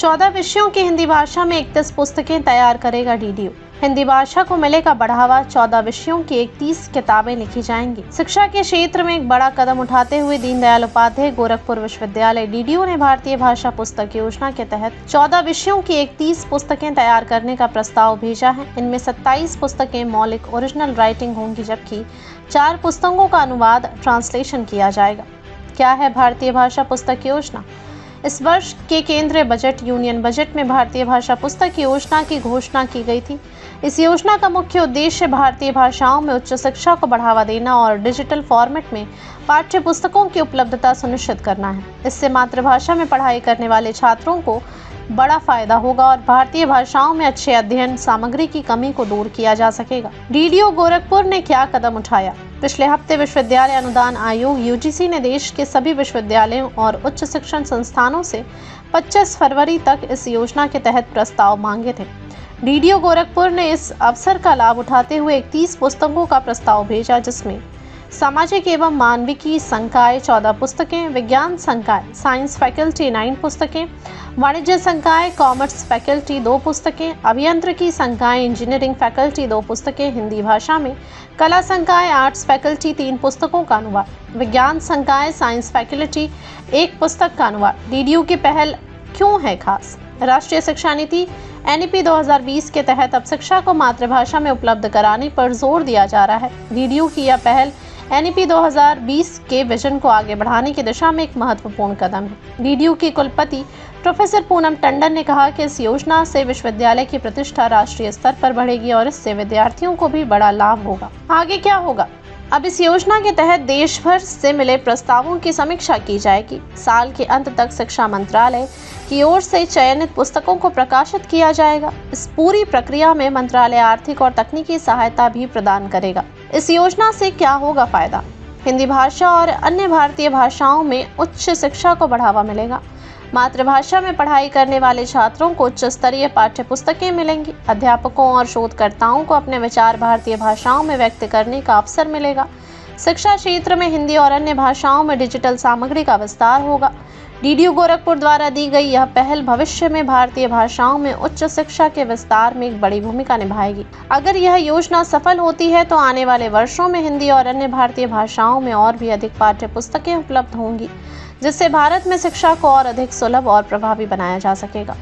14 विषयों की हिंदी भाषा में 31 पुस्तकें तैयार करेगा डीडीयू। हिंदी भाषा को मिलेगा बढ़ावा, 14 विषयों की 31 किताबें लिखी जाएंगी। शिक्षा के क्षेत्र में एक बड़ा कदम उठाते हुए दीनदयाल उपाध्याय गोरखपुर विश्वविद्यालय डीडीयू ने भारतीय भाषा पुस्तक योजना के तहत 14 विषयों की 31 पुस्तकें तैयार करने का प्रस्ताव भेजा है। इनमें 27 पुस्तकें मौलिक ओरिजिनल राइटिंग होंगी, जबकि 4 पुस्तकों का अनुवाद ट्रांसलेशन किया जाएगा। क्या है भारतीय भाषा पुस्तक योजना? इस वर्ष के केंद्रीय बजट यूनियन बजट में भारतीय भाषा पुस्तक योजना की घोषणा की गई थी। इस योजना का मुख्य उद्देश्य भारतीय भाषाओं में उच्च शिक्षा को बढ़ावा देना और डिजिटल फॉर्मेट में पाठ्य पुस्तकों की उपलब्धता सुनिश्चित करना है। इससे मातृभाषा में पढ़ाई करने वाले छात्रों को बड़ा फायदा होगा और भारतीय भाषाओं में अच्छे अध्ययन सामग्री की कमी को दूर किया जा सकेगा। डीडीयू गोरखपुर ने क्या कदम उठाया? पिछले हफ्ते विश्वविद्यालय अनुदान आयोग यूजीसी ने देश के सभी विश्वविद्यालयों और उच्च शिक्षण संस्थानों से 25 फरवरी तक इस योजना के तहत प्रस्ताव मांगे थे। डीडीयू गोरखपुर ने इस अवसर का लाभ उठाते हुए 31 पुस्तकों का प्रस्ताव भेजा, जिसमें सामाजिक एवं मानविकी संकाय 14 पुस्तकें, विज्ञान संकाय साइंस फैकल्टी 9 पुस्तकें, वाणिज्य संकाय कॉमर्स फैकल्टी 2 पुस्तकें, अभियांत्रिकी संकाय इंजीनियरिंग फैकल्टी 2 पुस्तकें, हिंदी भाषा में कला संकाय आर्ट्स फैकल्टी 3 पुस्तकों का अनुवाद, विज्ञान संकाय साइंस फैकल्टी 1 पुस्तक का अनुवाद। डीडीयू की पहल क्यों है खास? राष्ट्रीय शिक्षा नीति एनईपी 2020 के तहत अब शिक्षा को मातृभाषा में उपलब्ध कराने पर जोर दिया जा रहा है। डीडीयू की यह पहल एनईपी 2020 के विजन को आगे बढ़ाने की दिशा में एक महत्वपूर्ण कदम है। डीडीयू की कुलपति प्रोफेसर पूनम टंडन ने कहा कि इस योजना से विश्वविद्यालय की प्रतिष्ठा राष्ट्रीय स्तर पर बढ़ेगी और इससे विद्यार्थियों को भी बड़ा लाभ होगा। आगे क्या होगा? अब इस योजना के तहत देश भर से मिले प्रस्तावों की समीक्षा की जाएगी। साल के अंत तक शिक्षा मंत्रालय की ओर से चयनित पुस्तकों को प्रकाशित किया जाएगा। इस पूरी प्रक्रिया में मंत्रालय आर्थिक और तकनीकी सहायता भी प्रदान करेगा। इस योजना से क्या होगा फायदा? हिंदी भाषा और अन्य भारतीय भाषाओं में उच्च शिक्षा को बढ़ावा मिलेगा। मातृभाषा में पढ़ाई करने वाले छात्रों को उच्च स्तरीय पाठ्य पुस्तकें मिलेंगी। अध्यापकों और शोधकर्ताओं को अपने विचार भारतीय भाषाओं में व्यक्त करने का अवसर मिलेगा। शिक्षा क्षेत्र में हिंदी और अन्य भाषाओं में डिजिटल सामग्री का विस्तार होगा। डीडीयू गोरखपुर द्वारा दी गई यह पहल भविष्य में भारतीय भाषाओं में उच्च शिक्षा के विस्तार में एक बड़ी भूमिका निभाएगी। अगर यह योजना सफल होती है तो आने वाले वर्षों में हिंदी और अन्य भारतीय भाषाओं में और भी अधिक पाठ्य पुस्तकें उपलब्ध होंगी, जिससे भारत में शिक्षा को और अधिक सुलभ और प्रभावी बनाया जा सकेगा।